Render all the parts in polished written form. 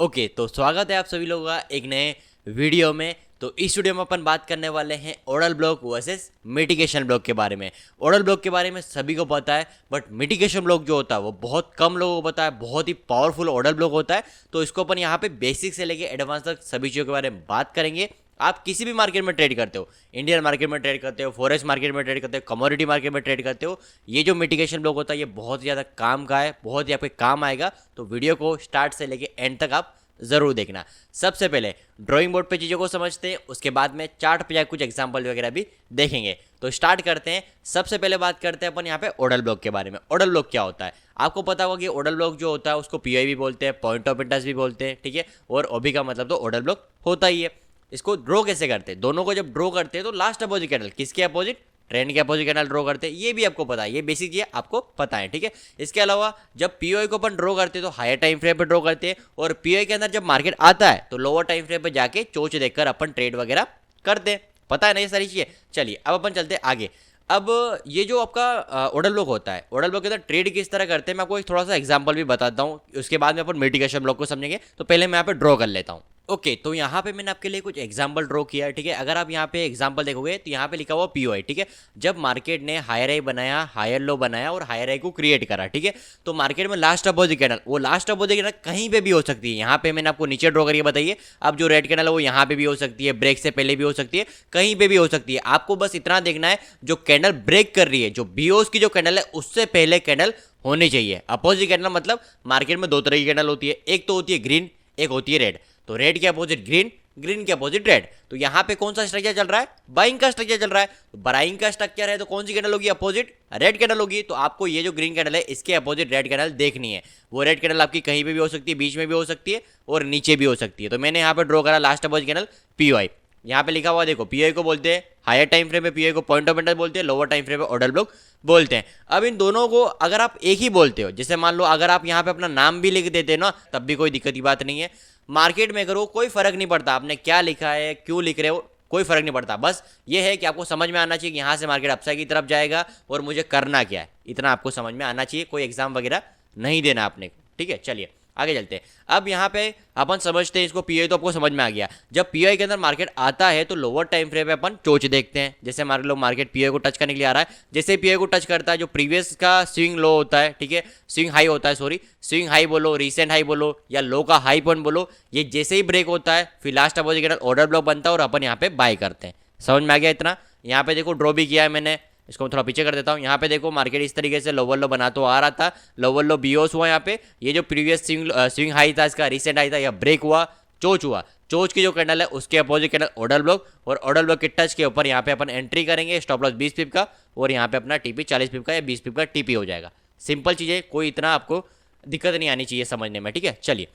Okay, तो स्वागत है आप सभी लोगों का एक नए वीडियो में। तो इस वीडियो में अपन बात करने वाले हैं ओडल ब्लॉक वर्सेस मिटिगेशन ब्लॉक के बारे में। ओडल ब्लॉक के बारे में सभी को पता है, बट मिटिगेशन ब्लॉक जो होता है वो बहुत कम लोगों को पता है। बहुत ही पावरफुल ओडल ब्लॉक होता है। तो इसको अपन यहाँ पे बेसिक से लेके एडवांस तक सभी चीज़ों के बारे में बात करेंगे। आप किसी भी मार्केट में ट्रेड करते हो, इंडियन मार्केट में ट्रेड करते हो, फॉरेक्स मार्केट में ट्रेड करते हो, कमोडिटी मार्केट में ट्रेड करते हो, ये जो मिटिगेशन ब्लॉक होता है ये बहुत ज़्यादा काम का है, बहुत ही आपके काम आएगा। तो वीडियो को स्टार्ट से लेके एंड तक आप जरूर देखना। सबसे पहले ड्राइंग बोर्ड पे चीज़ों को समझते हैं, उसके बाद में चार्ट पे कुछ एग्जांपल वगैरह भी देखेंगे। तो स्टार्ट करते हैं। सबसे पहले बात करते हैं अपन यहाँ पे ओडल ब्लॉक के बारे में। ओडल ब्लॉक क्या होता है आपको पता होगा कि ओडल ब्लॉक जो होता है उसको पीआई भी बोलते हैं, पॉइंट ऑफ इंटरेस्ट भी बोलते हैं, ठीक है। और ओबी का मतलब तो ओडल ब्लॉक होता ही है। इसको ड्रॉ कैसे करते हैं, दोनों को जब ड्रॉ करते हैं तो लास्ट अपोजिट कैंडल किसके अपोजिट, ट्रेंड के अपोजिट कैंडल ड्रॉ करते हैं, ये भी आपको पता है, ये बेसिक चीज़ आपको पता है, ठीक है। इसके अलावा जब पीओआई को अपन ड्रॉ करते हैं तो हायर टाइम फ्रेम पे ड्रॉ करते हैं, और पीओआई के अंदर जब मार्केट आता है तो लोअर टाइम फ्रेम पे जाके चोच देखकर अपन ट्रेड वगैरह करते हैं। पता है ना ये सारी चीज़ें। चलिए अब अपन चलते हैं आगे। अब ये जो आपका ओडल ब्लॉक होता है, ओडल ब्लॉक के अंदर ट्रेड किस तरह करते हैं मैं आपको एक थोड़ा सा एग्जांपल भी बताता हूँ, उसके बाद में अपन मिटिगेशन ब्लॉक को समझेंगे। तो पहले मैं यहाँ पे ड्रॉ कर लेता हूँ। ओके, तो यहाँ पे मैंने आपके लिए कुछ एग्जांपल ड्रॉ किया है, ठीक है। अगर आप यहाँ पे एग्जांपल देखोगे तो यहाँ पे लिखा हुआ पीओआई, ठीक है। जब मार्केट ने हायर हाई बनाया, हायर लो बनाया और हायर हाई को क्रिएट करा, ठीक है। तो मार्केट में लास्ट अपोजिट कैंडल, वो लास्ट अपोजिट कैंडल कहीं पे भी हो सकती है। यहाँ पे मैंने आपको नीचे ड्रॉ करके बताइए। अब जो रेड कैंडल है वो यहाँ पे भी हो सकती है, ब्रेक से पहले भी हो सकती है, कहीं पे भी हो सकती है। आपको बस इतना देखना है जो कैंडल ब्रेक कर रही है, जो बीओस की जो कैंडल है उससे पहले कैंडल होनी चाहिए। अपोजिट कैंडल मतलब मार्केट में दो तरह की कैंडल होती है, एक तो होती है ग्रीन, एक होती है रेड। तो रेड के अपोजिट ग्रीन, ग्रीन के अपोजिट रेड। तो यहाँ पे कौन सा स्ट्रक्चर चल रहा है, बाइंग का स्ट्रक्चर चल रहा है। तो बाइंग का स्ट्रक्चर है तो कौन सी कैंडल होगी, अपोजिट रेड कैंडल होगी। तो आपको ये जो ग्रीन कैंडल है इसके अपोजिट रेड कैंडल देखनी है। वो रेड कैंडल आपकी कहीं पे भी हो सकती है, बीच में भी हो सकती है और नीचे भी हो सकती है। तो मैंने यहाँ पे ड्रॉ करा लास्ट अपोजिट कैंडल पीओआई। यहाँ पे लिखा हुआ देखो, पीओआई को बोलते हैं हायर टाइम फ्रेम में, पीओआई को पॉइंट ऑफ इंटरेस्ट बोलते हैं, लोअर टाइम फ्रेम में ओडल ब्लॉक बोलते हैं। अब इन दोनों को अगर आप एक ही बोलते हो, जैसे मान लो अगर आप यहाँ पे अपना नाम भी लिख देते हो ना, तब भी कोई दिक्कत की बात नहीं है। मार्केट में करो कोई फर्क नहीं पड़ता आपने क्या लिखा है, क्यों लिख रहे हो, कोई फर्क नहीं पड़ता। बस ये है कि आपको समझ में आना चाहिए कि यहाँ से मार्केट अपसाइड की तरफ जाएगा और मुझे करना क्या है, इतना आपको समझ में आना चाहिए। कोई एग्जाम वगैरह नहीं देना आपने को, ठीक है। चलिए आगे चलते हैं। अब यहाँ पे अपन समझते हैं इसको, पीआई तो आपको समझ में आ गया। जब पीआई के अंदर मार्केट आता है तो लोअर टाइम फ्रेम पे अपन चोच देखते हैं। जैसे मान लो मार्केट पीआई को टच करने के लिए आ रहा है, जैसे पीआई को टच करता है जो प्रीवियस का स्विंग लो होता है, ठीक है, स्विंग हाई होता है, सॉरी स्विंग हाई बोलो, रिसेंट हाई बोलो या लो का हाई पॉइंट बोलो, ये जैसे ही ब्रेक होता है फिर लास्ट अपोजिट ऑर्डर ब्लॉक बनता है और अपन यहाँ पे बाय करते हैं। समझ में आ गया इतना। यहाँ पे देखो ड्रॉ भी किया है मैंने, इसको मैं थोड़ा पीछे कर देता हूँ। यहाँ पे देखो मार्केट इस तरीके से लोअर लो बना तो आ रहा था, लोअर लो बीओस हुआ यहाँ पे। ये जो प्रीवियस स्विंग हाई था इसका रिसेंट हाई था, या ब्रेक हुआ, चोच हुआ, चोच की जो कैंडल है उसके अपोजिट कैंडल ऑर्डर ब्लॉक, और ऑर्डर ब्लॉक के टच के ऊपर यहाँ पे अपन एंट्री करेंगे, स्टॉप लॉस 20 पिप का, और यहाँ पे अपना टीपी 40 पिप का या 20 पिप का टीपी हो जाएगा। सिंपल चीज़ है, कोई इतना आपको दिक्कत नहीं आनी चाहिए समझने में, ठीक है। चलिए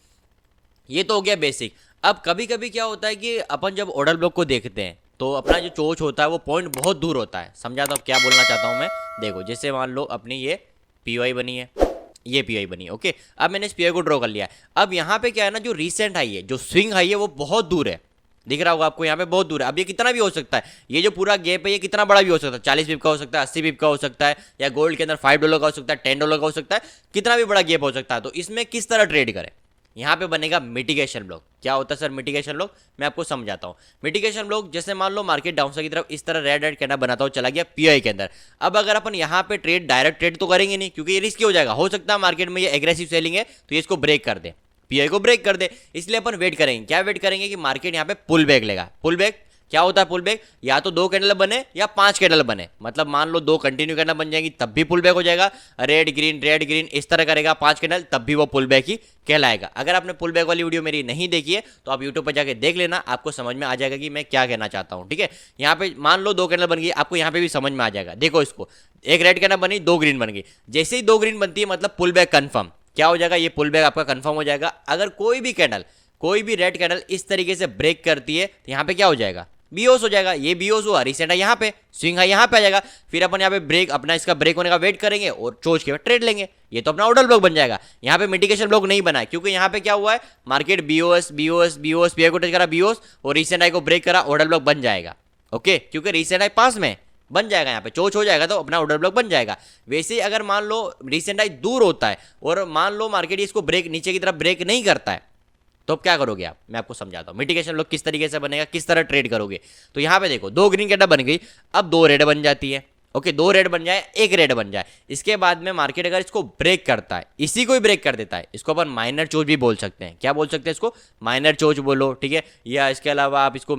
ये तो हो गया बेसिक। अब कभी कभी क्या होता है कि अपन जब ऑर्डर ब्लॉक को देखते हैं तो अपना जो चोच होता है वो पॉइंट बहुत दूर होता है। समझा तो क्या बोलना चाहता हूँ मैं। देखो जैसे मान लो अपनी ये पीओआई बनी है, ये पीआई बनी है, ओके। अब मैंने इस पीआई को ड्रॉ कर लिया है। अब यहाँ पे क्या है ना, जो रिसेंट हाई है, जो स्विंग हाई है वो बहुत दूर है, दिख रहा होगा आपको यहाँ पे बहुत दूर है। अब ये कितना भी हो सकता है, ये जो पूरा गैप है ये कितना बड़ा भी हो सकता है, 40 पिप का हो सकता है, 80 पिप का हो सकता है, या गोल्ड के अंदर $5 का हो सकता है, $10 का हो सकता है, कितना भी बड़ा गैप हो सकता है। तो इसमें किस तरह ट्रेड करें, यहाँ पे बनेगा मिटिगेशन ब्लॉक। क्या होता है सर मिटिगेशन ब्लॉक, मैं आपको समझाता हूँ। मिटिगेशन ब्लॉक जैसे मान लो मार्केट डाउन साइड की तरफ इस तरह रेड रेड कैंडल बनाता हुआ चला गया पीआई के अंदर। अब अगर अपन यहाँ पे ट्रेड डायरेक्ट ट्रेड तो करेंगे नहीं, क्योंकि ये रिस्की हो जाएगा। हो सकता है मार्केट में ये एग्रेसिव सेलिंग है तो ये इसको ब्रेक कर दे, पीआई को ब्रेक कर दे। इसलिए अपन वेट करेंगे, क्या वेट करेंगे कि मार्केट यहाँ पे पुल बैक लेगा। पुल बैक क्या होता है, पुल बैक या तो 2 कैंडल बने या 5 कैंडल बने, मतलब मान लो 2 कंटिन्यू कैंडल बन जाएंगी तब भी पुल बैक हो जाएगा, रेड ग्रीन इस तरह करेगा 5 कैंडल तब भी वो पुल बैक ही कहलाएगा। अगर आपने पुल बैक वाली वीडियो मेरी नहीं देखी है तो आप यूट्यूब पर जाके देख लेना, आपको समझ में आ जाएगा कि मैं क्या कहना चाहता हूँ, ठीक है। यहाँ पे मान लो 2 कैंडल बन गई, आपको यहाँ पे भी समझ में आ जाएगा। देखो इसको, एक रेड कैंडल बनी, 2 ग्रीन बन गई, जैसे ही 2 ग्रीन बनती है मतलब पुल बैक कन्फर्म। क्या हो जाएगा, ये पुल बैक आपका कन्फर्म हो जाएगा। अगर कोई भी कैंडल, कोई भी रेड कैंडल इस तरीके से ब्रेक करती है तो यहाँ पे क्या हो जाएगा, बीओस हो जाएगा। ये बीओस हुआ, रिसेंट है यहाँ पे, स्विंग है यहाँ पे आ जाएगा। फिर अपन यहाँ पे ब्रेक, अपना इसका ब्रेक होने का वेट करेंगे और चोच के बाद ट्रेड लेंगे। ये तो अपना ऑर्डर ब्लॉक बन जाएगा। यहाँ पे मिटिगेशन ब्लॉक नहीं बना है क्योंकि यहाँ पे क्या हुआ है, मार्केट बीओएस पीआई को टच करा बीओस और रिसेंट आई को ब्रेक करा, ऑर्डर ब्लॉक बन जाएगा, ओके। क्योंकि रिसेंट आई पास में बन जाएगा, यहाँ पे चोच हो जाएगा तो अपना ऑर्डर ब्लॉक बन जाएगा। वैसे ही अगर मान लो रिसेंट आई दूर होता है और मान लो मार्केट इसको ब्रेक नीचे की तरफ ब्रेक नहीं करता है, तो अब क्या करोगे आप, मैं आपको समझाता हूँ मिटिगेशन ब्लॉक किस तरीके से बनेगा, किस तरह ट्रेड करोगे। तो यहाँ पे देखो 2 ग्रीन कैंडल बन गई, अब 2 रेड बन जाती है। ओके, 2 रेड बन जाए, 1 रेड बन जाए, इसके बाद में मार्केट अगर इसको ब्रेक करता है, इसी को ही ब्रेक कर देता है, इसको अपन माइनर चोच भी बोल सकते हैं। क्या बोल सकते हैं इसको, माइनर चोच बोलो, ठीक है, या इसके अलावा आप इसको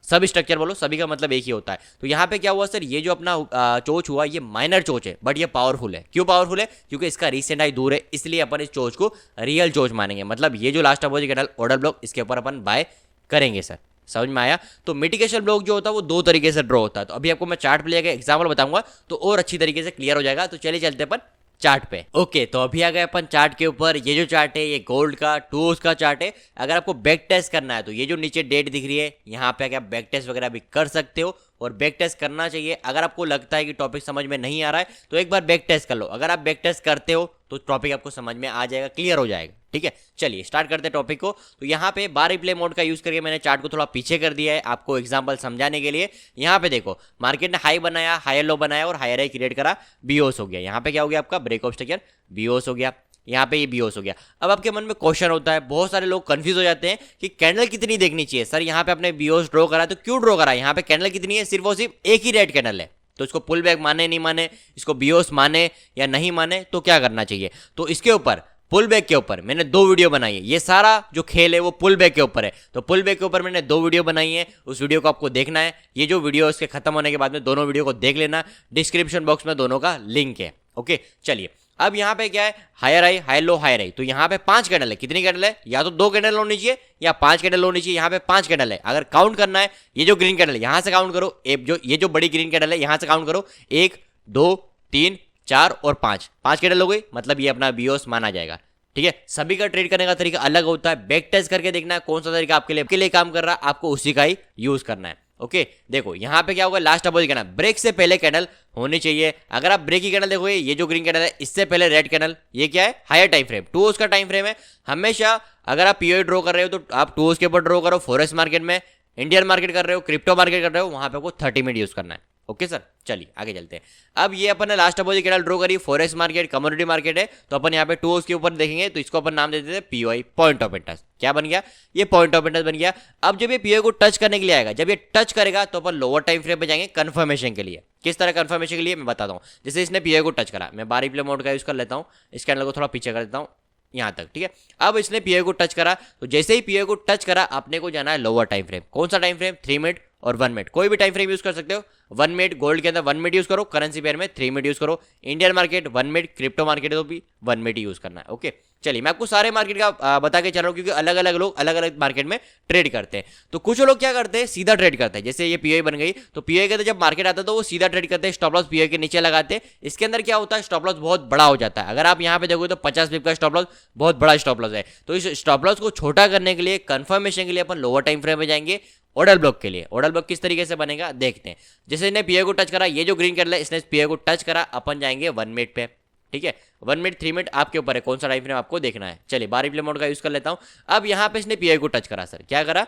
सब स्ट्रक्चर बोलो, सभी का मतलब एक ही होता है। तो यहाँ पे क्या हुआ सर, ये जो अपना चोच हुआ ये माइनर चोच है, बट ये पावरफुल है। क्यों पावरफुल है, क्योंकि इसका रीसेंट हाई दूर है, इसलिए अपन इस चोच को रियल चोच मानेंगे। मतलब ये जो last opposite candle order block, इसके ऊपर अपन बाय करेंगे सर। समझ में आया। तो मिटिगेशन ब्लॉक जो होता है वो 2 तरीके से ड्रॉ होता है। तो अभी आपको मैं चार्ट पे लेके एग्जांपल बताऊंगा तो और अच्छी तरीके से क्लियर हो जाएगा। तो चलिए चलते अपन चार्ट पे। ओके, तो अभी आ गए अपन चार्ट के ऊपर। ये जो चार्ट है ये गोल्ड का 2 आवर्स का चार्ट है। अगर आपको बैक टेस्ट करना है तो ये जो नीचे डेट दिख रही है यहाँ पे आके आप बैक टेस्ट वगैरह भी कर सकते हो, और बैक टेस्ट करना चाहिए। अगर आपको लगता है कि टॉपिक समझ में नहीं आ रहा है तो एक बार बैक टेस्ट कर लो। अगर आप बैक टेस्ट करते हो तो टॉपिक आपको समझ में आ जाएगा, क्लियर हो जाएगा। ठीक है, चलिए स्टार्ट करते हैं टॉपिक को। तो यहाँ पे बार रिप्ले मोड का यूज करके मैंने चार्ट को थोड़ा पीछे कर दिया है आपको एग्जांपल समझाने के लिए। यहाँ पे देखो मार्केट ने हाई बनाया, हायर लो बनाया और हायर हाई क्रिएट करा, बीओस हो गया। यहाँ पे क्या हो गया आपका, ब्रेक ऑफ स्ट्रक्चर, बीओस हो गया। यहाँ पे ये बीओस हो गया। अब आपके मन में क्वेश्चन होता है, बहुत सारे लोग कंफ्यूज हो जाते हैं कि कैंडल कितनी देखनी चाहिए। सर यहाँ पे आपने बीओस ड्रॉ करा तो क्यों ड्रॉ करा, यहाँ पे कैंडल कितनी है, सिर्फ और सिर्फ एक ही रेड कैंडल है। तो इसको पुल बैक माने नहीं माने, इसको बीओस माने या नहीं माने, तो क्या करना चाहिए। तो इसके ऊपर पुल बैक के ऊपर मैंने 2 वीडियो बनाई है। ये सारा जो खेल है वो पुल बैक के ऊपर है। तो पुल बैक के ऊपर मैंने 2 वीडियो बनाई है, उस वीडियो को आपको देखना है। ये जो वीडियो इसके खत्म होने के बाद में दोनों वीडियो को देख लेना, डिस्क्रिप्शन बॉक्स में दोनों का लिंक है। ओके, चलिए अब यहाँ पे क्या है, higher high, high low, higher high. तो यहाँ पे 5 कैंडल है। कितनी कैंडल है, या तो 2 कैंडल होनी चाहिए या 5 कैंडल होनी चाहिए। यहाँ पे 5 कैंडल है। अगर काउंट करना है, ये जो ग्रीन कैंडल है यहाँ से काउंट करो, ये जो बड़ी ग्रीन कैंडल है यहाँ से काउंट करो, 1 2 3 4 और 5 कैंडल हो गई। मतलब ये अपना बीओस माना जाएगा। ठीक है, सभी का ट्रेड करने का तरीका अलग होता है। बैक टेस्ट करके देखना है कौन सा तरीका आपके लिए काम कर रहा है, आपको उसी का ही यूज करना है। ओके, देखो यहाँ पे क्या होगा, लास्ट अपोजिट कैंडल, ब्रेक से पहले कैंडल होनी चाहिए। अगर आप ब्रेक की कैंडल देखोगे, ये जो ग्रीन कैंडल है इससे पहले रेड कैंडल, ये क्या है, हायर टाइम फ्रेम, 2 आवर्स का टाइम फ्रेम है। हमेशा अगर आप पीओ ड्रॉ कर रहे हो तो आप 2 आवर्स के ऊपर ड्रॉ करो। फॉरेक्स मार्केट में, इंडियन मार्केट कर रहे हो, क्रिप्टो मार्केट कर रहे हो, वहां पे आपको 30 मिनट यूज करना है। ओके सर, चलिए आगे चलते हैं। अब ये अपन ने लास्ट अपोजिट कैंडल ड्रॉ करी, फॉरेक्स मार्केट, कमोडिटी मार्केट है। तो अपन यहाँ पे 2 आवर्स के ऊपर देखेंगे तो इसको अपन नाम दे देते हैं पीओआई, पॉइंट ऑफ इंटरेस्ट। क्या बन गया, ये पॉइंट ऑफ इंटरेस्ट बन गया। अब जब ये पीओआई को टच करने के लिए आएगा, जब ये टच करेगा तो अपन लोअर टाइम फ्रेम पे जाएंगे कंफर्मेशन के लिए। किस तरह कंफर्मेशन के लिए मैं बताता हूँ। जैसे इसने पीओआई को टच करा, मैं बार रिप्ले मोड का यूज कर लेता हूँ, इस कैंडल को थोड़ा पीछे कर देता हूँ यहाँ तक। ठीक है, अब इसने पीओआई को टच करा, तो जैसे ही पीओआई को टच करा अपने को जाना है लोअर टाइम फ्रेम। कौन सा टाइम फ्रेम, 3 मिनट और 1 मिनट, कोई भी टाइम फ्रेम यूज कर सकते हो। 1 मिनट गोल्ड के अंदर 1 मिनट यूज करो, करेंसी पेयर में 3 मिनट यूज करो, Indian market 1 minute, crypto market तो भी 1 मिनट यूज करना है। ओके, चलिए मैं आपको सारे मार्केट का बता के चल रहा हूँ, क्योंकि अलग अलग लोग अलग अलग मार्केट में ट्रेड करते हैं। तो कुछ लोग क्या करते हैं, सीधा ट्रेड करते हैं। जैसे ये पीओआई बन गई, तो पीओआई के अंदर जब मार्केट आता है तो वो सीधा ट्रेड करते हैं, स्टॉप लॉस पीओआई के नीचे लगाते हैं। इसके अंदर क्या होता है, स्टॉप लॉस बहुत बड़ा हो जाता है। अगर आप यहाँ पे देखोगे तो 50 पिप का स्टॉप लॉस बहुत बड़ा स्टॉप लॉस है। तो इस स्टॉप लॉस को छोटा करने के लिए, कंफर्मेशन के लिए अपन लोअर टाइम फ्रेम में जाएंगे ऑर्डर ब्लॉक के लिए। ऑर्डर ब्लॉक किस तरीके से बनेगा देखते हैं। जैसे इसने पीओआई को टच करा, ये जो ग्रीन कैंडल है इसने पीओआई को टच करा, अपन जाएंगे 1 मिनट पे। ठीक है, 1 मिनट 3 मिनट आपके ऊपर है कौन सा टाइम फ्रेम आपको देखना है। चलिए बार रिप्ले मोड का यूज कर लेता हूं। अब यहाँ पे इसने पीओआई को टच करा, सर क्या करा,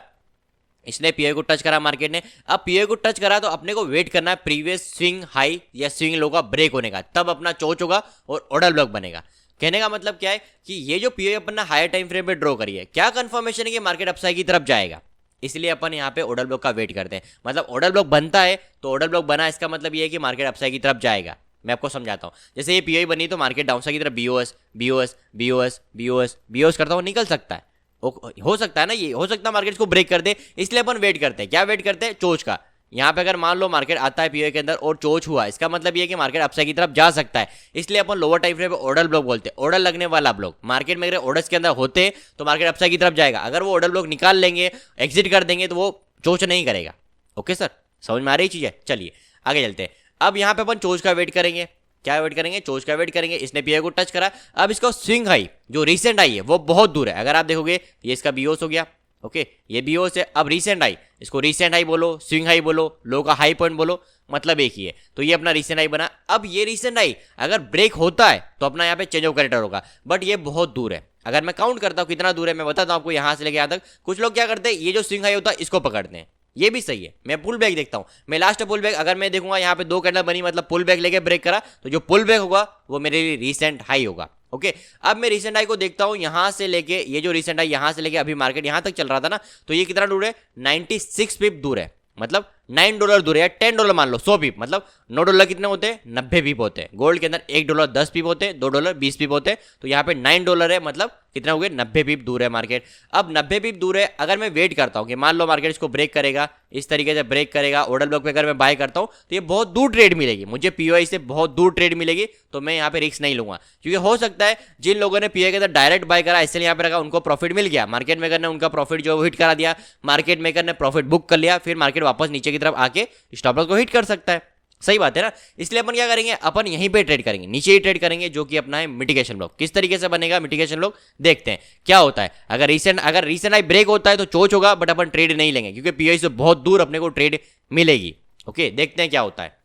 इसने पीओआई को टच करा मार्केट ने। अब पीओआई को टच करा तो अपने को वेट करना है प्रीवियस स्विंग हाई या स्विंग लो का ब्रेक होने का, तब अपना चोच होगा और ऑर्डर ब्लॉक बनेगा। कहने का मतलब क्या है कि ये जो पीओआई अपन ने हायर टाइम फ्रेम पे ड्रॉ करी है, क्या कंफर्मेशन है कि मार्केट अपसाइड की तरफ जाएगा, इसलिए अपन यहाँ पे ऑर्डर ब्लॉक का वेट करते हैं। मतलब ऑर्डर ब्लॉक बनता है तो ऑर्डर ब्लॉक बना, इसका मतलब ये है कि मार्केट अपसाइड की तरफ जाएगा। मैं आपको समझाता हूँ। जैसे ये पीओआई बनी तो मार्केट डाउनसाइड की तरफ BOS BOS BOS BOS BOS करता हुआ निकल सकता है, हो सकता है ना, ये हो सकता है मार्केट को ब्रेक कर दे, इसलिए अपन वेट करते हैं। क्या वेट करते हैं, चोच का। यहाँ पे अगर मान लो मार्केट आता है पीओआई के अंदर और चोच हुआ, इसका मतलब ये है कि मार्केट अपसाइड की तरफ जा सकता है, इसलिए अपन लोअर टाइम फ्रेम पे ऑर्डर ब्लॉक बोलते हैं। ऑर्डर लगने वाला ब्लॉक मार्केट में अगर ऑर्डर्स के अंदर होते हैं तो मार्केट अपसाइड की तरफ जाएगा। अगर वो ऑर्डर ब्लॉक निकाल लेंगे, एग्जिट कर देंगे, तो वो चोच नहीं करेगा। ओके सर, समझ में आ रही चीज है। चलिए आगे चलते हैं। अब यहाँ पे अपन चोच का वेट करेंगे। क्या वेट करेंगे, चोच का वेट करेंगे। इसने पीओआई को टच करा, अब इसका स्विंग हाई जो रीसेंट आई है वो बहुत दूर है। अगर आप देखोगे ये इसका बीओस हो गया। ओके, ये बीओस है। अब रीसेंट हाई, इसको रीसेंट हाई बोलो, स्विंग हाई बोलो, लो का हाई पॉइंट बोलो, मतलब एक ही है। तो ये अपना रीसेंट हाई बना। अब ये रीसेंट हाई अगर ब्रेक होता है तो अपना यहाँ पे चेंज ऑफ कैरेक्टर होगा, बट ये बहुत दूर है। अगर मैं काउंट करता हूँ कितना दूर है, मैं बताता हूँ आपको यहाँ से लेके यहाँ तक। कुछ लोग क्या करते हैं, ये जो स्विंग हाई होता है इसको पकड़ते हैं, ये भी सही है। मैं पुल बैक देखता हूँ, मैं लास्ट पुल बैक अगर मैं देखूंगा यहाँ पे 2 कैंडल बनी, मतलब पुल बैक लेके ब्रेक करा, तो जो पुल बैक होगा वो मेरे लिए रीसेंट हाई होगा। ओके अब मैं रीसेंट हाई को देखता हूं, यहां से लेके ये जो रीसेंट हाई यहां से लेके अभी मार्केट यहां तक चल रहा था ना, तो ये कितना दूर है, 96 पिप दूर है, मतलब $9 दूर है, $10 मान लो, 100 पिप, मतलब $9 कितने होते हैं, 90 पिप होते हैं। गोल्ड के अंदर $1 10 पिप होते हैं, $2 20 पिप होते हैं, तो यहाँ पे $9 है, मतलब कितना हो गया, 90 पिप दूर है मार्केट। अब 90 पिप दूर है, अगर मैं वेट करता हूँ कि मान लो मार्केट इसको ब्रेक करेगा, इस तरीके से ब्रेक करेगा, ऑर्डर ब्लॉक पे अगर मैं बाय करता हूँ तो ये बहुत दूर ट्रेड मिलेगी मुझे, पीओआई से बहुत दूर ट्रेड मिलेगी, तो मैं यहाँ पे रिस्क नहीं लूंगा, क्योंकि हो सकता है जिन लोगों ने पीओआई के अंदर डायरेक्ट बाय करा, इसलिए यहाँ पे रखा, उनको प्रॉफिट मिल गया, मार्केट मेकर ने उनका प्रॉफिट जो हिट करा दिया, मार्केट मेकर ने प्रॉफिट बुक कर लिया, फिर मार्केट वापस नीचे की तरफ आके स्टॉप लॉस को हिट कर सकता है। सही बात है ना, इसलिए अपन क्या करेंगे, अपन यहीं पे ट्रेड करेंगे, नीचे ही ट्रेड करेंगे, जो कि अपना है मिटिगेशन ब्लॉक। किस तरीके से बनेगा मिटिगेशन ब्लॉक, देखते हैं क्या होता है। अगर रीसेंट हाई ब्रेक होता है तो चोच होगा, बट अपन ट्रेड नहीं लेंगे, क्योंकि पीओआई से बहुत दूर अपने को ट्रेड मिलेगी। ओके देखते हैं क्या होता है।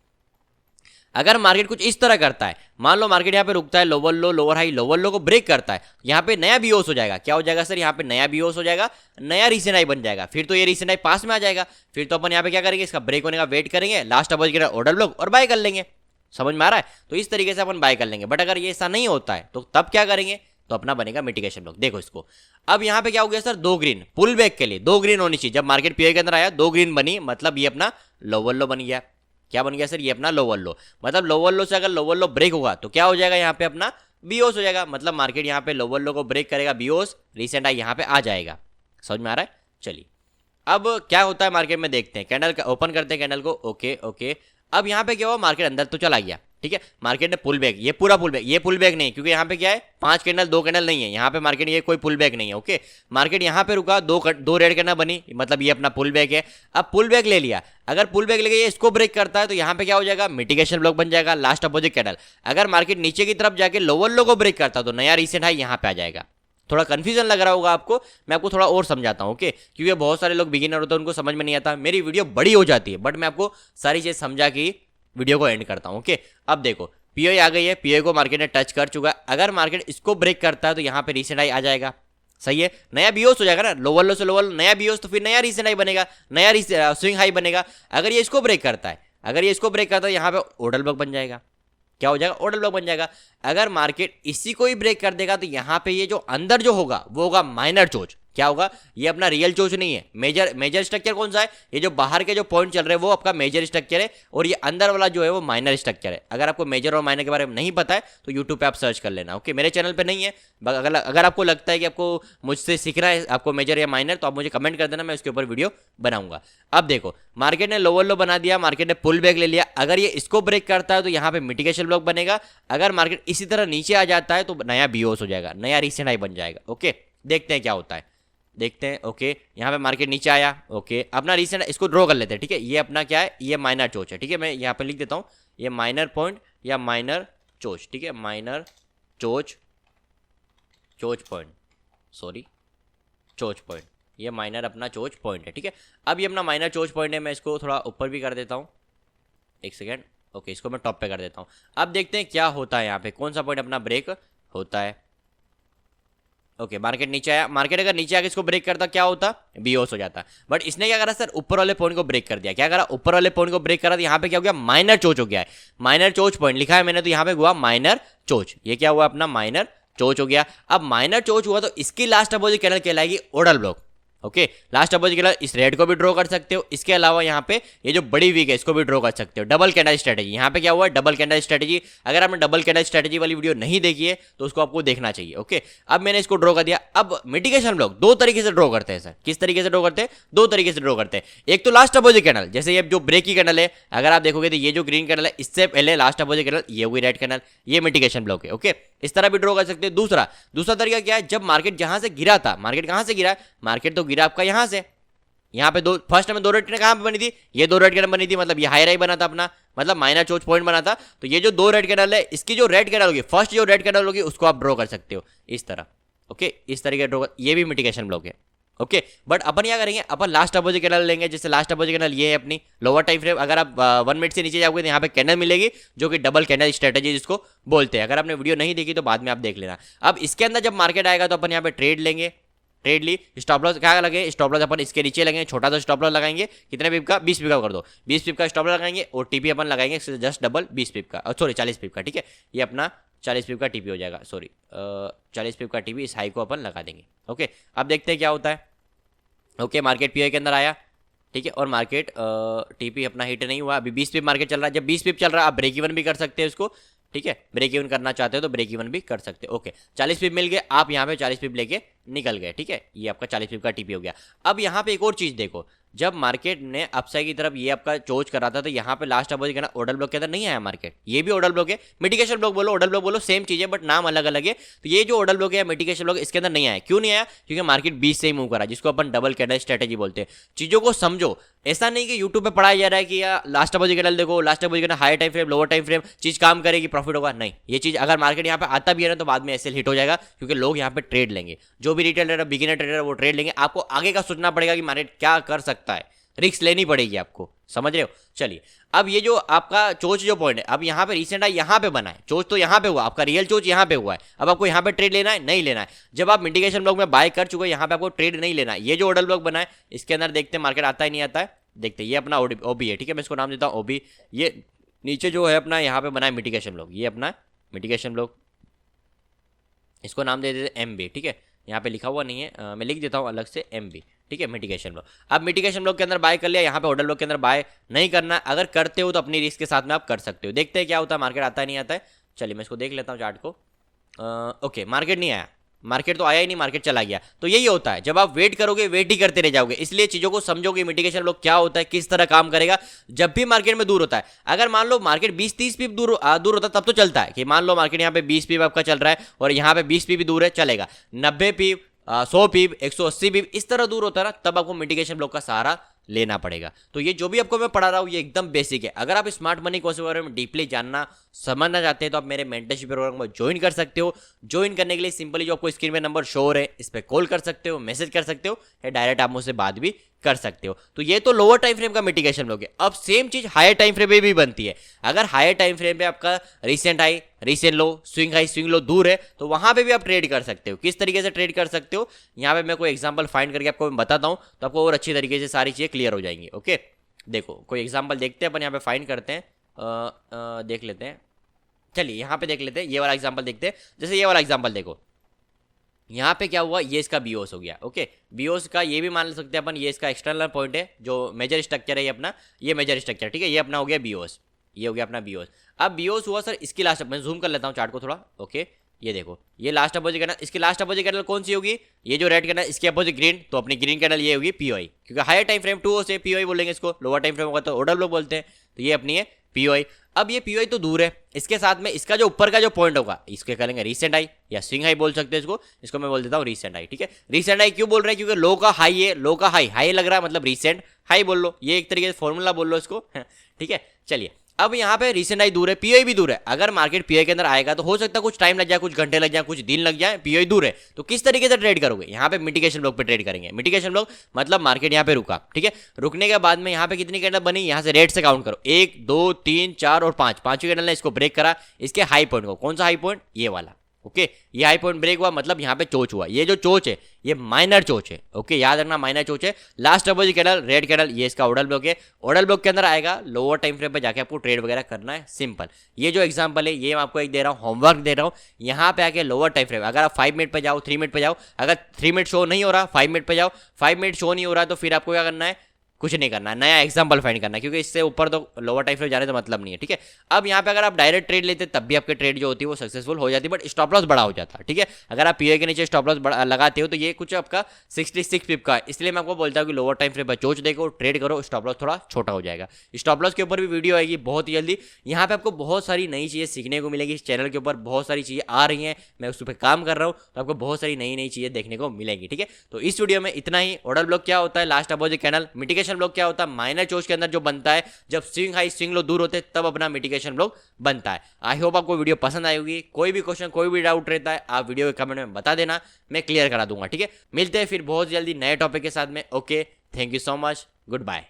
अगर मार्केट कुछ इस तरह करता है, मान लो मार्केट यहाँ पे रुकता है, लोअर लो लोअर हाई लोअर लो को ब्रेक करता है, यहाँ पे नया बीओस हो जाएगा। क्या हो जाएगा सर, यहाँ पे नया बीओस हो जाएगा, नया रीसेंट हाई बन जाएगा, फिर तो ये रीसेंट हाई पास में आ जाएगा, फिर तो अपन यहाँ पे क्या करेंगे, इसका ब्रेक होने का वेट करेंगे, लास्ट अपोजिट ऑर्डर ब्लॉक और बाय कर लेंगे। समझ में आ रहा है, तो इस तरीके से अपन बाय कर लेंगे। बट अगर ये ऐसा नहीं होता है तो तब क्या करेंगे, तो अपना बनेगा मिटिगेशन ब्लॉक। देखो इसको, अब यहाँ पे क्या हो गया सर, 2 ग्रीन, पुल बैक के लिए 2 ग्रीन होनी चाहिए। जब मार्केट पीओआई के अंदर आया 2 ग्रीन बनी, मतलब ये अपना लोअर लो बन गया। क्या बन गया सर, ये अपना लोअर लो, मतलब लोअर लो से अगर लोअर लो ब्रेक होगा तो क्या हो जाएगा, यहाँ पे अपना बीओस हो जाएगा, मतलब मार्केट यहाँ पे लोअर लो को ब्रेक करेगा, बीओस रीसेंट हाई यहाँ पे आ जाएगा। समझ में आ रहा है, चलिए अब क्या होता है मार्केट में देखते हैं। कैंडल ओपन करते हैं कैंडल को, ओके अब यहाँ पे क्या हुआ, मार्केट अंदर तो चला गया, ठीक है, मार्केट ने पुल बैक, ये पूरा पुल बैक, ये पुल बैक नहीं, क्योंकि यहाँ पे क्या है 5 कैंडल 2 कैंडल नहीं है, यहाँ पे मार्केट ये कोई पुल बैक नहीं है। ओके मार्केट यहाँ पे रुका, दो रेड कैंडल बनी, मतलब ये अपना पुल बैक है। अब पुल बैक ले लिया, अगर पुल बैक लेके ये इसको ब्रेक करता है तो यहाँ पे क्या हो जाएगा, मिटिगेशन ब्लॉक बन जाएगा, लास्ट अपोजिट कैंडल। अगर मार्केट नीचे की तरफ जाके लोअर लो को ब्रेक करता है तो नया रीसेंट हाई यहाँ पे आ जाएगा। थोड़ा कंफ्यूजन लग रहा होगा आपको, मैं आपको थोड़ा और समझाता हूँ। ओके क्योंकि बहुत सारे लोग बिगिनर होते हैं, उनको समझ में नहीं आता, मेरी वीडियो बड़ी हो जाती है, बट मैं आपको सारी चीज़ समझा के वीडियो को एंड करता हूँ। ओके अब देखो पीओआई आ गई है, पीओआई को मार्केट ने टच कर चुका है, अगर मार्केट इसको ब्रेक करता है तो यहाँ पे रीसेंट हाई आ जाएगा। सही है, नया बीओस हो जाएगा ना, लोअर लो से लोअर नया बीओस, तो फिर नया रीसेंट हाई बनेगा, नया स्विंग हाई बनेगा। अगर ये इसको ब्रेक करता है, अगर ये इसको ब्रेक करता है यहाँ पे ऑर्डर ब्लॉक बन जाएगा। क्या हो जाएगा, ऑर्डर ब्लॉक बन जाएगा। अगर मार्केट इसी को ही ब्रेक कर देगा तो यहाँ पे ये जो अंदर जो होगा वो होगा माइनर चोच। क्या होगा, ये अपना रियल चोच नहीं है, मेजर स्ट्रक्चर कौन सा है, ये जो बाहर के जो पॉइंट चल रहे हैं वो आपका मेजर स्ट्रक्चर है, और ये अंदर वाला जो है वो माइनर स्ट्रक्चर है। अगर आपको मेजर और माइनर के बारे में नहीं पता है तो यूट्यूब पे आप सर्च कर लेना। ओके मेरे चैनल पे नहीं है, अगर आपको लगता है कि आपको मुझसे सीखना है आपको मेजर या माइनर, तो आप मुझे कमेंट कर देना, मैं उसके ऊपर वीडियो बनाऊंगा। अब देखो मार्केट ने लोअर लो बना दिया, मार्केट ने पुल बैक ले लिया, अगर ये इसको ब्रेक करता है तो यहाँ पे मिटिगेशन ब्लॉक बनेगा। अगर मार्केट इसी तरह नीचे आ जाता है तो नया बीओस हो जाएगा, नया रीसेंट हाई बन जाएगा। ओके देखते हैं क्या होता है, देखते हैं। ओके यहाँ पे मार्केट नीचे आया, ओके अपना रीसेंट इसको ड्रॉ कर लेते हैं। ठीक है ये अपना क्या है, ये माइनर चोच है। ठीक है मैं यहाँ पे लिख देता हूँ, ये माइनर पॉइंट या माइनर चोच। ठीक है माइनर चोच पॉइंट, सॉरी चोच पॉइंट, ये माइनर अपना चोच पॉइंट है। ठीक है अब ये अपना माइनर चोच पॉइंट है, मैं इसको थोड़ा ऊपर भी कर देता हूँ, एक सेकेंड। ओके इसको मैं टॉप पे कर देता हूँ। अब देखते हैं क्या होता है यहाँ पे, कौन सा पॉइंट अपना ब्रेक होता है। ओके मार्केट नीचे आया, मार्केट अगर नीचे आके इसको ब्रेक करता क्या होता, बीओस हो जाता। बट इसने क्या करा सर, ऊपर वाले पॉइंट को ब्रेक कर दिया। क्या करा, ऊपर वाले पॉइंट को ब्रेक करा, तो यहाँ पे क्या हो गया, माइनर चोच हो गया है। माइनर चोच पॉइंट लिखा है मैंने, तो यहाँ पे हुआ माइनर चोच, ये क्या हुआ अपना माइनर चोच हो गया। अब माइनर चोच हुआ तो इसकी लास्ट अपोजिट कैंडल कहलाएगी order block. Okay last opposite candle इस रेड को भी ड्रॉ कर सकते हो, इसके अलावा यहाँ पे ये जो बड़ी वीक है इसको भी ड्रॉ कर सकते हो। डबल कैंडल स्ट्रेटेजी, यहाँ पे क्या हुआ, डबल कैंडल स्ट्रेटेजी। अगर आपने डबल कैंडल स्ट्रेटेजी वाली वीडियो नहीं देखी है तो उसको आपको देखना चाहिए। ओके अब मैंने इसको ड्रॉ कर दिया। अब मिटिगेशन ब्लॉक दो तरीके से ड्रॉ करते हैं सर, किस तरीके से ड्रॉ करते हैं, दो तरीके से ड्रॉ करते हैं। एक तो लास्ट अपोजिट कैंडल, जैसे ये जो ब्रेक की कैंडल है, अगर आप देखोगे तो ये जो ग्रीन कैंडल है इससे पहले लास्ट अपोजिट कैंडल, ये हुई रेड कैंडल, ये मिटिगेशन ब्लॉक है। ओके इस तरह भी ड्रॉ कर सकते हैं। दूसरा तरीका क्या है, जब मार्केट जहां से गिरा था, मार्केट कहां से गिरा, मार्केट तो गिरा आपका यहां से, यहाँ पे फर्स्ट में दो रेड कैंडल कहां पे बनी थी, ये दो रेड कैंडल बनी थी, मतलब ये हाई राई बना था अपना, मतलब माइनर चोच पॉइंट बना था। तो ये जो दो रेड कैंडल है, इसकी जो रेड कैंडल होगी, फर्स्ट जो रेड कैंडल होगी उसको आप ड्रॉ कर सकते हो इस तरह। ओके इस तरीके ड्रॉ, ये भी मिटिगेशन ब्लॉक है। ओके बट अपन क्या करेंगे, अपन लास्ट अपोजिट कैंडल लेंगे। जैसे लास्ट अपोजिट कैंडल ये है अपनी लोअर टाइम फ्रेम, अगर आप 1 मिनट से नीचे जाओगे तो यहाँ पे कैंडल मिलेगी जो कि डबल कैंडल स्ट्रेटेजी जिसको बोलते हैं। अगर आपने वीडियो नहीं देखी तो बाद में आप देख लेना। अब इसके अंदर जब मार्केट आएगा तो अपन यहाँ पे ट्रेड लेंगे, ट्रेड ली, स्टॉप लॉस क्या लगे, स्टॉप लॉस अपन इसके नीचे लगेंगे, छोटा सा स्टॉप लॉस लगाएंगे, कितने पिप का, 20 पिप का कर दो, 20 पिप का स्टॉप लॉस लगाएंगे, और टीपी अपन लगाएंगे जस्ट डबल 20 पिप का, सॉरी 40 पिप का। ठीक है ये अपना 40 पिप का टीपी हो जाएगा, सॉरी 40 पिप का टीपी, इस हाई को अपन लगा देंगे। ओके, अब देखते हैं क्या होता है। ओके, मार्केट पीओ के अंदर आया, ठीक है, और मार्केट टीपी अपना हिट नहीं हुआ, अभी 20 पिप मार्केट चल रहा है। जब 20 पिप चल रहा है आप ब्रेक इवन भी कर सकते हैं उसको, ठीक है, ब्रेक इवन करना चाहते हो तो ब्रेक इवन भी कर सकते हो। ओके, 40 पिप मिल गए, आप यहाँ पे 40 पिप लेके निकल गए, ठीक है, ये आपका 40 पिप का टीपी हो गया। अब यहाँ पे एक और चीज देखो, जब मार्केट ने अपसाइड की तरफ ये आपका चोच करा था तो यहाँ पे लास्ट अपोजिट करना ऑर्डर ब्लॉक के अंदर नहीं आया मार्केट, ये भी ऑर्डर ब्लॉक है, मिटिगेशन ब्लॉक बोलो ऑर्डर ब्लॉक बोलो सेम चीज है बट नाम अलग अलग है। तो ये जो ऑर्डर ब्लॉक है मिटिगेशन ब्लॉक इसके अंदर नहीं आया, क्यों नहीं आया? क्योंकि मार्केट 20 से ही मूव करा, जिसको अपन डबल कैंडल स्ट्रेटेजी बोलते हैं। चीजों को समझो, ऐसा नहीं कि यूट्यूब पे पढ़ाया जा रहा है कि या लास्ट अपोजिट कैंडल देखो, last opposite candle high time frame lower time frame चीज काम करेगी प्रॉफिट होगा, नहीं। ये चीज अगर मार्केट यहाँ पे आता भी है ना तो बाद में ऐसे हिट हो जाएगा, क्योंकि लोग यहाँ पे ट्रेड लेंगे, जो भी रिटेल ट्रेडर बिगिनर ट्रेडर वो ट्रेड लेंगे। आपको आगे का सोचना पड़ेगा कि मार्केट क्या कर सकता है, रिस्क लेनी पड़ेगी आपको, समझ रहे हो। चलिए, अब ये जो आपका चोच जो पॉइंट है, अब यहाँ पे रिसेंट आई यहाँ पे बना है, चोच तो यहाँ पे हुआ, आपका रियल चोच यहाँ पे हुआ है। अब आपको यहाँ पे ट्रेड लेना है, नहीं लेना है। जब आप मिटिगेशन ब्लॉक में बाय कर चुके हो, यहाँ पे आपको ट्रेड नहीं लेना है। ये जो ऑर्डर ब्लॉक बना है इसके अंदर देखते हैं मार्केट आता है नहीं आता है, देखते हैं। ये अपना ओबी है, ठीक है, मैं इसको नाम देता हूँ ओबी। ये नीचे जो है अपना यहाँ पे बना है मिटिगेशन ब्लॉक, ये अपना मिटिगेशन ब्लॉक, इसको नाम दे देते एम बी, ठीक है, यहाँ पे लिखा हुआ नहीं है, मैं लिख देता हूँ अलग से एम बी, ठीक है, मिटिगेशन ब्लॉक। अब मिटिगेशन ब्लॉक के अंदर बाय कर लिया, यहाँ पे ऑर्डर ब्लॉक के अंदर बाय नहीं करना। अगर करते हो तो अपनी रिस्क के साथ में आप कर सकते हो। देखते हैं क्या होता है, मार्केट आता है नहीं आता है। चलिए मैं इसको देख लेता हूँ चार्ट को। ओके, मार्केट नहीं आया, मार्केट तो आया ही नहीं, मार्केट चला गया। तो यही होता है, जब आप वेट करोगे वेट ही करते रह जाओगे। इसलिए चीजों को समझोगे, मिटिगेशन ब्लॉक क्या होता है, किस तरह काम करेगा। जब भी मार्केट में दूर होता है, अगर मान लो मार्केट 20-30 पीप दूर होता है तब तो चलता है, कि मान लो मार्केट यहाँ पे 20 पीप आपका चल रहा है और यहाँ पे 20 पीप भी दूर है, चलेगा। 90 पीप 100 पीप 180 पीप इस तरह दूर होता है ना, तब आपको मिटिगेशन ब्लॉक का सहारा लेना पड़ेगा। तो ये जो भी आपको मैं पढ़ा रहा हूँ ये एकदम बेसिक है। अगर आप स्मार्ट मनी को बारे में डीपली जानना समझना चाहते हैं तो आप मेरे मेंटरशिप प्रोग्राम में ज्वाइन कर सकते हो। ज्वाइन करने के लिए सिंपली जो आपको स्क्रीन पे नंबर शो हो रहे हैं इस पर कॉल कर सकते हो, मैसेज कर सकते हो, या डायरेक्ट आप मुझसे बात भी कर सकते हो। तो ये तो लोअर टाइम फ्रेम का मिटिगेशन ब्लॉक है। अब सेम चीज हायर टाइम फ्रेम पे भी बनती है। अगर हायर टाइम फ्रेम पे आपका रिसेंट हाई रिसेंट लो स्विंग हाई स्विंग लो दूर है तो वहां पे भी आप ट्रेड कर सकते हो। किस तरीके से ट्रेड कर सकते हो, यहाँ पे मैं कोई एग्जांपल फाइंड करके आपको मैं बताता हूँ तो आपको और अच्छी तरीके से सारी चीजें क्लियर हो जाएंगी। ओके, देखो कोई एग्जाम्पल देखते हैं अपन, यहाँ पे फाइंड करते हैं, देख लेते हैं। चलिए यहाँ पे देख लेते हैं, ये वाला एग्जाम्पल देखते हैं। जैसे ये वाला एग्जाम्पल देखो, यहाँ पे क्या हुआ, ये इसका बीओस हो गया। ओके, बीओस का ये भी मान सकते हैं अपन, ये इसका एक्सटर्नल पॉइंट है, जो मेजर स्ट्रक्चर है ये अपना, ये मेजर स्ट्रक्चर, ठीक है, ये अपना हो गया बीओस, ये हो गया अपना बीओस। अब बीओस हुआ सर, इसकी लास्ट मैं जूम कर लेता हूँ चार्ट को थोड़ा। ओके, ये देखो, ये लास्ट अपोजिट कैंडल, इसकी लास्ट अपोजिट कैंडल कौन सी होगी, ये जो रेड कैंडल इसके अपोजिट ग्रीन, तो अपनी ग्रीन कैंडल ये होगी पीओआई, क्योंकि हायर टाइम फ्रेम 2 से पीओआई बोलेंगे इसको, लोअर टाइम फ्रेम होगा तो ऑर्डर ब्लॉक बोलते हैं। तो ये अपनी है पीओआई। अब ये पीओआई तो दूर है, इसके साथ में इसका जो ऊपर का जो पॉइंट होगा इसके करेंगे रीसेंट हाई या स्विंग हाई बोल सकते हैं इसको मैं बोल देता हूँ रीसेंट हाई। ठीक है, रीसेंट हाई क्यों बोल रहे हैं, क्योंकि लो का हाई है, लो का हाई लग रहा है, मतलब रीसेंट हाई बोल लो, ये एक तरीके से फॉर्मूला बोल लो इसको। ठीक है, चलिए अब यहाँ पे रीसेंट हाई दूर है, पीओआई भी दूर है। अगर मार्केट पीओआई के अंदर आएगा तो हो सकता है कुछ टाइम लग जाए, कुछ घंटे लग जाए, कुछ दिन लग जाए, पीओआई दूर है, तो किस तरीके से ट्रेड करोगे, यहाँ पे मिटिगेशन ब्लॉक पे ट्रेड करेंगे। मिटिगेशन ब्लॉक मतलब मार्केट यहाँ पे रुका, ठीक है, रुकने के बाद में यहाँ पे कितनी कैंडल बनी, यहाँ से रेड से काउंट करो, 1 2 3 4 और 5, पांचवी कैंडल ने इसको ब्रेक करा, इसके हाई पॉइंट को, कौन सा हाई पॉइंट, ये वाला। ओके, ये हाई पॉइंट ब्रेक हुआ, मतलब यहाँ पे चोच हुआ, ये जो चोच है ये माइनर चोच है। ओके, याद रखना माइनर चोच है। Last opposite candle red candle, ये इसका ऑर्डर ब्लॉक है, ऑर्डर ब्लॉक के अंदर आएगा, लोअर टाइम फ्रेम पे जाके आपको ट्रेड वगैरह करना है, सिंपल। ये जो एग्जांपल है ये मैं आपको एक दे रहा हूँ, होमवर्क दे रहा हूँ, यहाँ पे आके लोअर टाइम फ्रेम, अगर आप 5 मिनट पे जाओ, 3 मिनट पे जाओ, अगर 3 मिनट शो नहीं हो रहा 5 मिनट पे जाओ, 5 मिनट शो नहीं हो रहा तो फिर आपको क्या करना है, कुछ नहीं करना, नया एग्जांपल फाइंड करना है, क्योंकि इससे ऊपर तो लोअर टाइम फ्रेम जाने तो मतलब नहीं है। ठीक है, अब यहाँ पे अगर आप डायरेक्ट ट्रेड लेते तब भी आपके ट्रेड जो होती है वो सक्सेसफुल हो जाती है, बट स्टॉप लॉस बड़ा हो जाता है। ठीक है, अगर आप पीओआई के नीचे स्टॉप लॉस लगाते हो तो ये कुछ आपका 66 पिप का है, इसलिए मैं आपको बोलता हूँ कि लोअर टाइम फ्रेम पर चोच देखो, ट्रेड करो, स्टॉप लॉस थोड़ा छोटा हो जाएगा। स्टॉप लॉस के ऊपर भी वीडियो आएगी बहुत जल्दी, यहाँ पे आपको बहुत सारी नई चीज़ें सीखने को मिलेगी। इस चैनल के ऊपर बहुत सारी चीज़ें आ रही हैं, मैं उस पर काम कर रहा हूँ, तो आपको बहुत सारी नई चीज़ें देखने को मिलेंगी। ठीक है, तो इस वीडियो में इतना ही। ऑर्डर ब्लॉक क्या होता है, last opposite candle, mitigation block क्या होता है, माइनर चोच के अंदर जो बनता है, जब स्विंग हाई स्विंग लो दूर होते हैं तब अपना मिटिगेशन ब्लॉक बनता है। आई होप आपको वीडियो पसंद आई होगी। कोई भी क्वेश्चन कोई भी डाउट रहता है आप वीडियो के कमेंट में बता देना, मैं क्लियर करा दूंगा। ठीक है, मिलते हैं फिर बहुत जल्दी नए टॉपिक के साथ में। Okay, thank you so much, good bye.